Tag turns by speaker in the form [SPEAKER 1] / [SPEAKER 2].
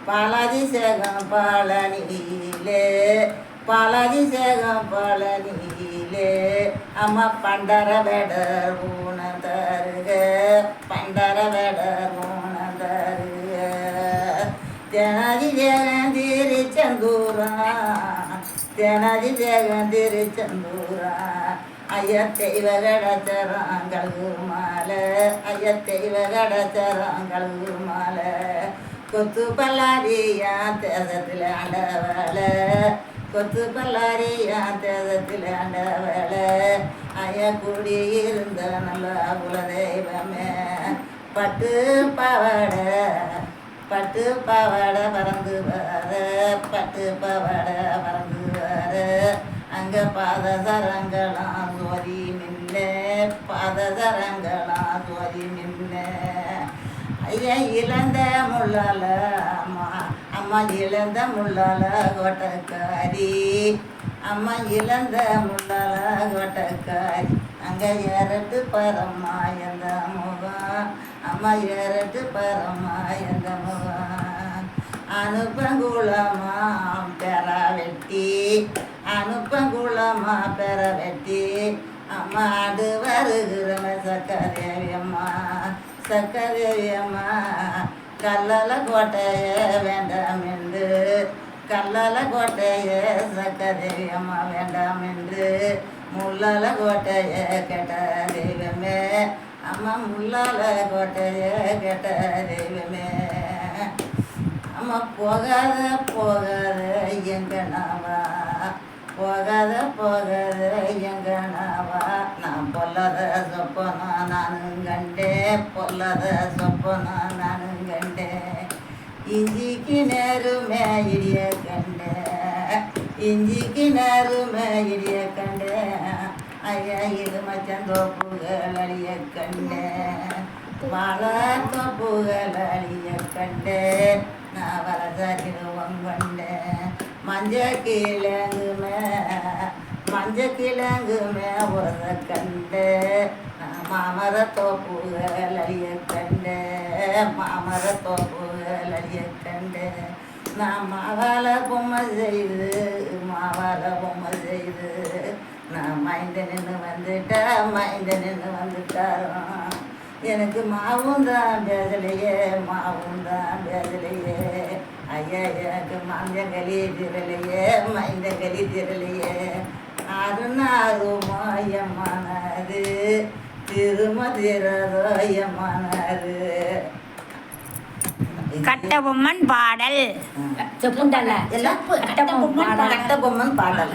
[SPEAKER 1] பாலாதிசேகம் பழனியிலே பாலாதிசேகம் பழனியிலே அம்மா பண்டர வேடர் ஊன தருக பண்டர வேடர் ஊன தருக தினதிசேகம் திருச்செந்தூரா தினதிசேகம் திருச்செந்தூரா ஐயத்தெய்வ கடச்சராங்கள் மாலை ஐயத்தெய்வ கடச்சராங்கள் மாலை கொத்து பல்லாரியா தேசத்தில் ஆண்டவளை கொத்து பல்லாரியா தேசத்தில் ஆண்டவளை ஐய கூடி இருந்த நல்ல குலதெய்வமே பட்டு பாவாடை பறந்து வர பட்டு பாவாடை பறந்து வர அங்கே பாதசரங்களாம் சோதி மின்ன பாதசரங்களாம் சோதி மின்ன ஐயா இழந்த முள்ளால அம்மா இழந்த முள்ளால கோட்டக்காரி அம்மா இழந்த முள்ளால கோட்டக்காரி அங்கே ஏறட்டு பரமா எந்த முகம் அம்மா ஏறட்டு பரமா எந்த முகம் அனுப்பங்குளமா பெற வெட்டி அனுப்பங்குளமா பெற வெட்டி அம்மா ஆடு வருகிறம சக்கரேவியம்மா கல்லல கோட்டைய வேண்டாம் என்று கல்லல கோட்டைய சக்கரேவியம்மா வேண்டாம் என்று முள்ளல கோட்டைய கெட்ட தெய்வமே அம்மா முள்ளால கோட்டைய கெட்ட தெய்வமே அம்மா போகாத எங்கனாவா போகாத எங்கனாவா நான் பொல்லாத சொப்பனா நானும் கண்டேன் பொல்லாத சொப்பனா நானும் கண்டேன் இஞ்சிக்கு நேருமே இடிய கண்டேன் இஞ்சிக்கு நேருமே இடிய கண்டேன் ஐயா இது மச்சந்தோப்புகள் அழிய கண்டேன் வாழை தோப்புகள் அழிய கண்டேன் நான் வரசாக்கிடுவோம் கண்டேன் மஞ்சள் கிழங்குமே உரத கண்டு மாமர தோப்புகள் அழிய கண்டு மாமர தோப்புகள் அழிய கண்டு நான் மாவால பொம்மை செய்து நான் மைந்த நின்று வந்துட்டாரோ எனக்கு மாவும் தான் பேசலையே ஐயா எனக்கு மஞ்சங்களி திரலையே மைந்தங்களி திரலையே அருணாருமாயமானது திருமதிரதோயமானது
[SPEAKER 2] கட்டபொம்மன் பாடல்
[SPEAKER 1] எல்லாம் கட்டபொம்மன் பாடல்